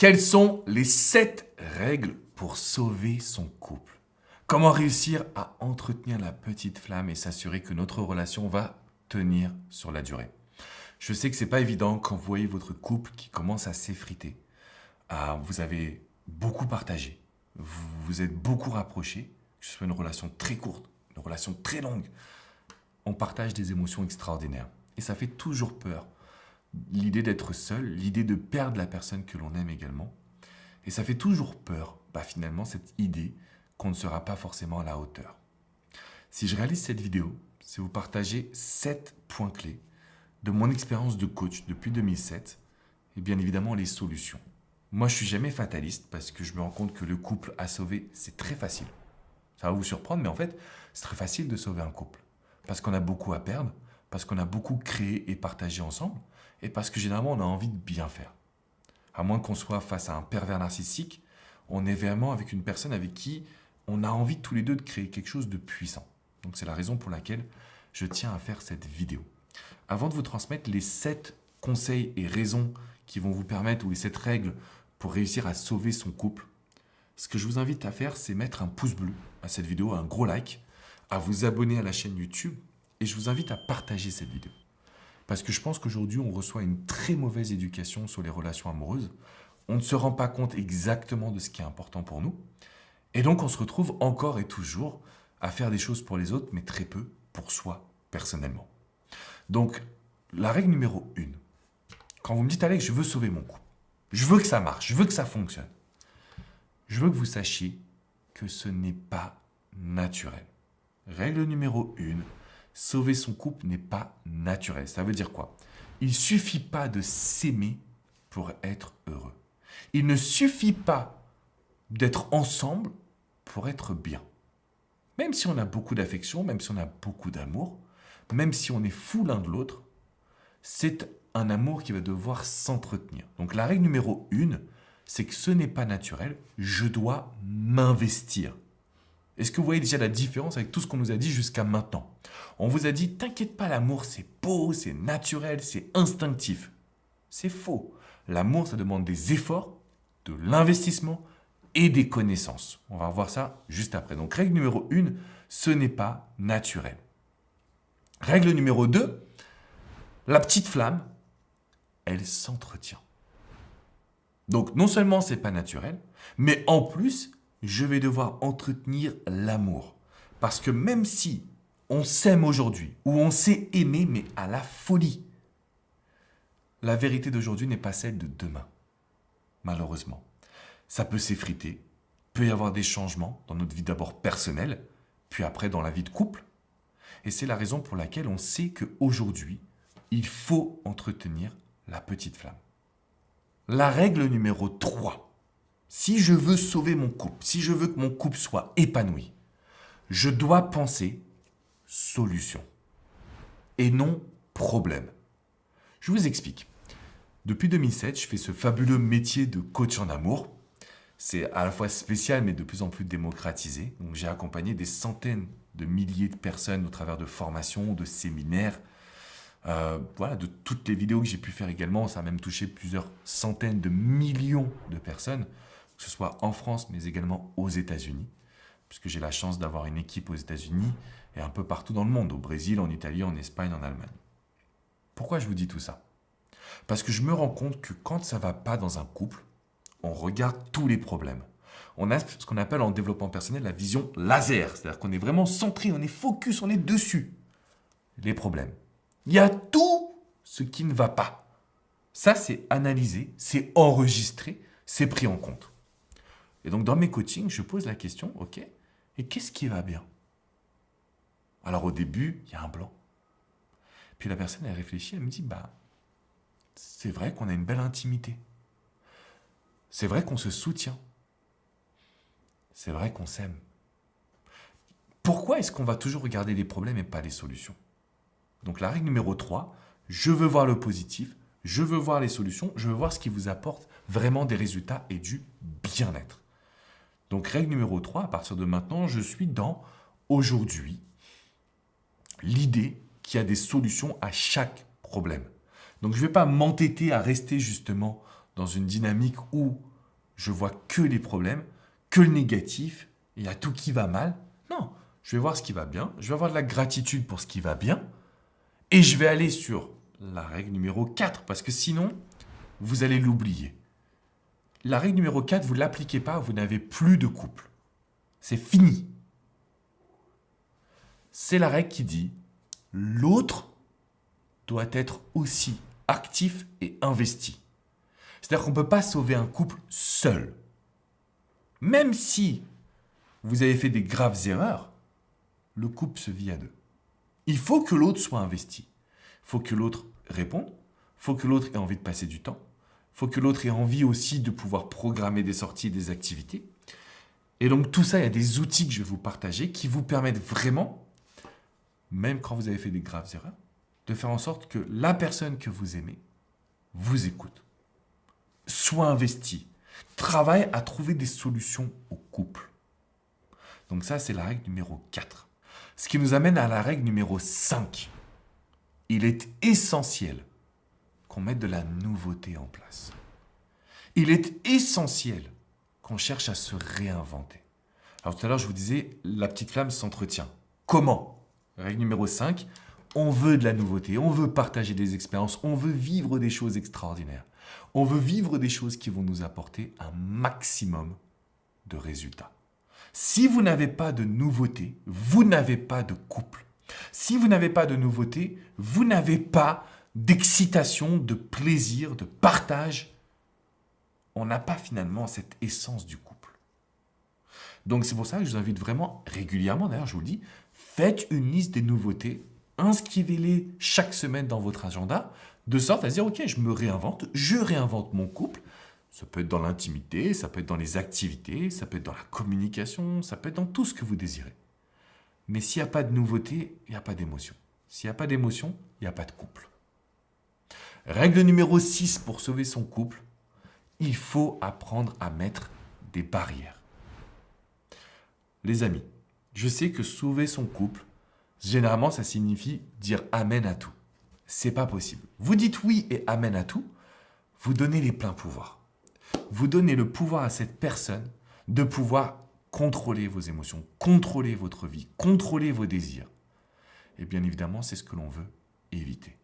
Quelles sont les 7 règles pour sauver son couple? Comment réussir à entretenir la petite flamme et s'assurer que notre relation va tenir sur la durée? Je sais que c'est pas évident quand vous voyez votre couple qui commence à s'effriter. Vous avez beaucoup partagé, vous vous êtes beaucoup rapprochés, que ce soit une relation très courte, une relation très longue. On partage des émotions extraordinaires. Et ça fait toujours peur. L'idée d'être seul, l'idée de perdre la personne que l'on aime également. Et ça fait toujours peur, finalement, cette idée qu'on ne sera pas forcément à la hauteur. Si je réalise cette vidéo, c'est vous partager 7 points clés de mon expérience de coach depuis 2007 et bien évidemment les solutions. Moi, je suis jamais fataliste parce que je me rends compte que le couple à sauver, c'est très facile. Ça va vous surprendre, mais en fait, c'est très facile de sauver un couple. Parce qu'on a beaucoup à perdre, parce qu'on a beaucoup créé et partagé ensemble, et parce que généralement, on a envie de bien faire. À moins qu'on soit face à un pervers narcissique, on est vraiment avec une personne avec qui on a envie tous les deux de créer quelque chose de puissant. Donc c'est la raison pour laquelle je tiens à faire cette vidéo. Avant de vous transmettre les 7 conseils et raisons qui vont vous permettre, ou les 7 règles pour réussir à sauver son couple, ce que je vous invite à faire, c'est mettre un pouce bleu à cette vidéo, un gros like, à vous abonner à la chaîne YouTube, et je vous invite à partager cette vidéo. Parce que je pense qu'aujourd'hui, on reçoit une très mauvaise éducation sur les relations amoureuses. On ne se rend pas compte exactement de ce qui est important pour nous. Et donc, on se retrouve encore et toujours à faire des choses pour les autres, mais très peu pour soi, personnellement. Donc, la règle numéro 1. Quand vous me dites, Alex, je veux sauver mon couple. Je veux que ça marche, je veux que ça fonctionne. Je veux que vous sachiez que ce n'est pas naturel. Règle numéro 1. Sauver son couple n'est pas naturel. Ça veut dire quoi? Il ne suffit pas de s'aimer pour être heureux. Il ne suffit pas d'être ensemble pour être bien. Même si on a beaucoup d'affection, même si on a beaucoup d'amour, même si on est fou l'un de l'autre, c'est un amour qui va devoir s'entretenir. Donc la règle numéro 1, c'est que ce n'est pas naturel, je dois m'investir. Est-ce que vous voyez déjà la différence avec tout ce qu'on nous a dit jusqu'à maintenant? On vous a dit, t'inquiète pas, l'amour c'est beau, c'est naturel, c'est instinctif. C'est faux. L'amour, ça demande des efforts, de l'investissement et des connaissances. On va revoir ça juste après. Donc règle numéro 1, ce n'est pas naturel. Règle numéro 2, la petite flamme, elle s'entretient. Donc non seulement c'est pas naturel, mais en plus, je vais devoir entretenir l'amour. Parce que même si on s'aime aujourd'hui, ou on s'est aimé, mais à la folie, la vérité d'aujourd'hui n'est pas celle de demain, malheureusement. Ça peut s'effriter, peut y avoir des changements dans notre vie d'abord personnelle, puis après dans la vie de couple. Et c'est la raison pour laquelle on sait qu'aujourd'hui, il faut entretenir la petite flamme. La règle numéro 3. Si je veux sauver mon couple, si je veux que mon couple soit épanoui, je dois penser solution et non problème. Je vous explique. Depuis 2007, je fais ce fabuleux métier de coach en amour. C'est à la fois spécial mais de plus en plus démocratisé. Donc, j'ai accompagné des centaines de milliers de personnes au travers de formations, de séminaires, de toutes les vidéos que j'ai pu faire également. Ça a même touché plusieurs centaines de millions de personnes, que ce soit en France, mais également aux États-Unis, puisque j'ai la chance d'avoir une équipe aux États-Unis et un peu partout dans le monde, au Brésil, en Italie, en Espagne, en Allemagne. Pourquoi je vous dis tout ça? Parce que je me rends compte que quand ça ne va pas dans un couple, on regarde tous les problèmes. On a ce qu'on appelle en développement personnel la vision laser, c'est-à-dire qu'on est vraiment centré, on est focus, on est dessus. Les problèmes. Il y a tout ce qui ne va pas. Ça, c'est analysé, c'est enregistré, c'est pris en compte. Et donc, dans mes coachings, je pose la question, ok, et qu'est-ce qui va bien? Alors, au début, il y a un blanc. Puis la personne, elle réfléchit, elle me dit, c'est vrai qu'on a une belle intimité. C'est vrai qu'on se soutient. C'est vrai qu'on s'aime. Pourquoi est-ce qu'on va toujours regarder les problèmes et pas les solutions? Donc la règle numéro 3, je veux voir le positif, je veux voir les solutions, je veux voir ce qui vous apporte vraiment des résultats et du bien-être. Donc règle numéro 3, à partir de maintenant, je suis dans aujourd'hui l'idée qu'il y a des solutions à chaque problème. Donc je ne vais pas m'entêter à rester justement dans une dynamique où je vois que les problèmes, que le négatif, il y a tout qui va mal. Non, je vais voir ce qui va bien, je vais avoir de la gratitude pour ce qui va bien, et je vais aller sur la règle numéro 4, parce que sinon, vous allez l'oublier. La règle numéro 4, vous ne l'appliquez pas, vous n'avez plus de couple. C'est fini. C'est la règle qui dit, l'autre doit être aussi actif et investi. C'est-à-dire qu'on ne peut pas sauver un couple seul. Même si vous avez fait des graves erreurs, le couple se vit à deux. Il faut que l'autre soit investi. Il faut que l'autre réponde. Il faut que l'autre ait envie de passer du temps. Il faut que l'autre ait envie aussi de pouvoir programmer des sorties et des activités. Et donc tout ça, il y a des outils que je vais vous partager qui vous permettent vraiment, même quand vous avez fait des graves erreurs, de faire en sorte que la personne que vous aimez vous écoute. Soit investi. Travaille à trouver des solutions au couple. Donc ça, c'est la règle numéro 4. Ce qui nous amène à la règle numéro 5. Il est essentiel qu'on mette de la nouveauté en place. Il est essentiel qu'on cherche à se réinventer. Alors tout à l'heure, je vous disais, la petite flamme s'entretient. Comment? Règle numéro 5, on veut de la nouveauté, on veut partager des expériences, on veut vivre des choses extraordinaires. On veut vivre des choses qui vont nous apporter un maximum de résultats. Si vous n'avez pas de nouveauté, vous n'avez pas de couple. Si vous n'avez pas de nouveauté, vous n'avez pas d'excitation, de plaisir, de partage. On n'a pas finalement cette essence du couple. Donc c'est pour ça que je vous invite vraiment régulièrement, d'ailleurs je vous le dis, faites une liste des nouveautés, inscrivez-les chaque semaine dans votre agenda, de sorte à se dire, ok, je réinvente mon couple. Ça peut être dans l'intimité, ça peut être dans les activités, ça peut être dans la communication, ça peut être dans tout ce que vous désirez. Mais s'il n'y a pas de nouveauté, il n'y a pas d'émotion. S'il n'y a pas d'émotion, il n'y a pas de couple. Règle numéro 6 pour sauver son couple, il faut apprendre à mettre des barrières. Les amis, je sais que sauver son couple, généralement ça signifie dire amen à tout. C'est pas possible. Vous dites oui et amen à tout, vous donnez les pleins pouvoirs. Vous donnez le pouvoir à cette personne de pouvoir contrôler vos émotions, contrôler votre vie, contrôler vos désirs. Et bien évidemment, c'est ce que l'on veut éviter.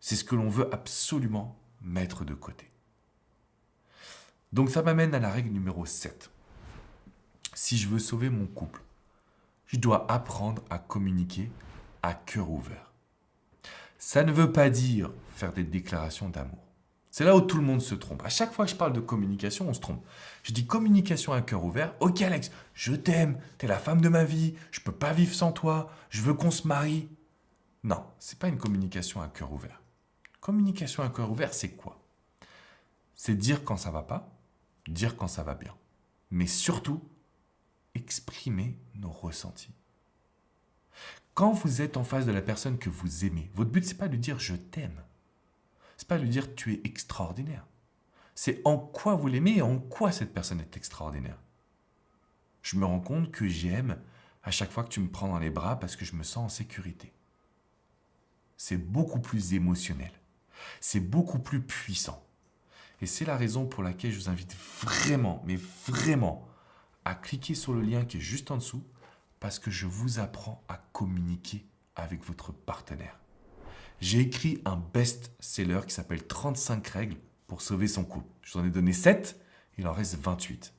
C'est ce que l'on veut absolument mettre de côté. Donc ça m'amène à la règle numéro 7. Si je veux sauver mon couple, je dois apprendre à communiquer à cœur ouvert. Ça ne veut pas dire faire des déclarations d'amour. C'est là où tout le monde se trompe. À chaque fois que je parle de communication, on se trompe. Je dis communication à cœur ouvert. Ok Alex, je t'aime, t'es la femme de ma vie, je ne peux pas vivre sans toi, je veux qu'on se marie. Non, ce n'est pas une communication à cœur ouvert. Communication à cœur ouvert, c'est quoi? C'est dire quand ça ne va pas, dire quand ça va bien. Mais surtout, exprimer nos ressentis. Quand vous êtes en face de la personne que vous aimez, votre but, ce n'est pas de lui dire « je t'aime ». Ce n'est pas de lui dire « tu es extraordinaire ». C'est en quoi vous l'aimez et en quoi cette personne est extraordinaire. Je me rends compte que j'aime à chaque fois que tu me prends dans les bras parce que je me sens en sécurité. C'est beaucoup plus émotionnel. C'est beaucoup plus puissant. Et c'est la raison pour laquelle je vous invite vraiment, mais vraiment, à cliquer sur le lien qui est juste en dessous parce que je vous apprends à communiquer avec votre partenaire. J'ai écrit un best-seller qui s'appelle 35 règles pour sauver son couple. Je vous en ai donné 7, il en reste 28.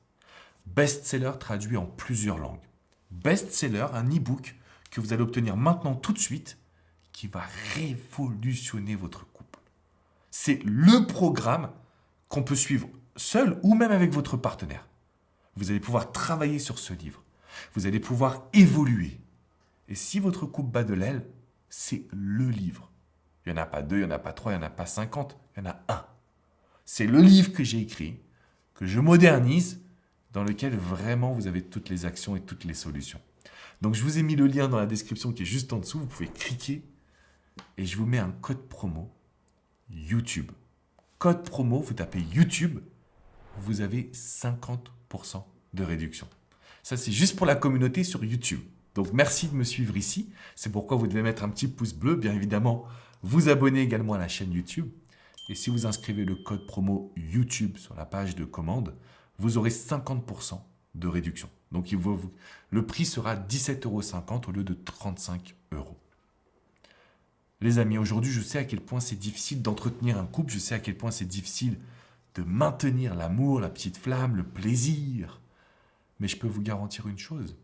Best-seller traduit en plusieurs langues. Best-seller, un e-book que vous allez obtenir maintenant tout de suite qui va révolutionner votre couple. C'est le programme qu'on peut suivre seul ou même avec votre partenaire. Vous allez pouvoir travailler sur ce livre. Vous allez pouvoir évoluer. Et si votre couple bat de l'aile, c'est le livre. Il n'y en a pas 2, il n'y en a pas 3, il n'y en a pas 50, il y en a un. C'est le livre que j'ai écrit, que je modernise, dans lequel vraiment vous avez toutes les actions et toutes les solutions. Donc je vous ai mis le lien dans la description qui est juste en dessous, vous pouvez cliquer et je vous mets un code promo YouTube. Code promo, vous tapez YouTube, vous avez 50% de réduction. Ça, c'est juste pour la communauté sur YouTube. Donc, merci de me suivre ici. C'est pourquoi vous devez mettre un petit pouce bleu, bien évidemment. Vous abonner également à la chaîne YouTube. Et si vous inscrivez le code promo YouTube sur la page de commande, vous aurez 50% de réduction. Donc le prix sera 17,50 € au lieu de 35 €. Les amis, aujourd'hui, je sais à quel point c'est difficile d'entretenir un couple, je sais à quel point c'est difficile de maintenir l'amour, la petite flamme, le plaisir. Mais je peux vous garantir une chose,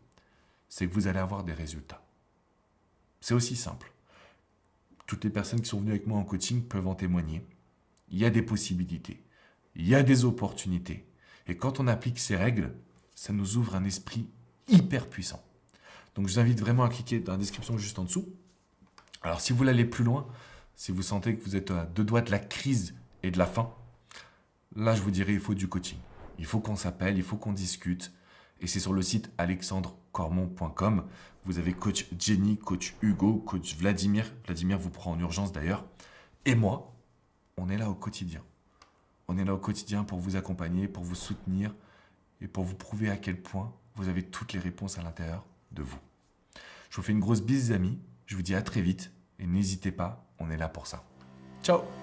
c'est que vous allez avoir des résultats. C'est aussi simple. Toutes les personnes qui sont venues avec moi en coaching peuvent en témoigner. Il y a des possibilités, il y a des opportunités. Et quand on applique ces règles, ça nous ouvre un esprit hyper puissant. Donc je vous invite vraiment à cliquer dans la description juste en dessous. Alors si vous voulez aller plus loin, si vous sentez que vous êtes à deux doigts de la crise et de la fin, là je vous dirais il faut du coaching. Il faut qu'on s'appelle, il faut qu'on discute. Et c'est sur le site alexandrecormon.com. Vous avez coach Jenny, coach Hugo, coach Vladimir. Vladimir vous prend en urgence d'ailleurs. Et moi, on est là au quotidien. On est là au quotidien pour vous accompagner, pour vous soutenir et pour vous prouver à quel point vous avez toutes les réponses à l'intérieur de vous. Je vous fais une grosse bise, les amis. Je vous dis à très vite et n'hésitez pas, on est là pour ça. Ciao!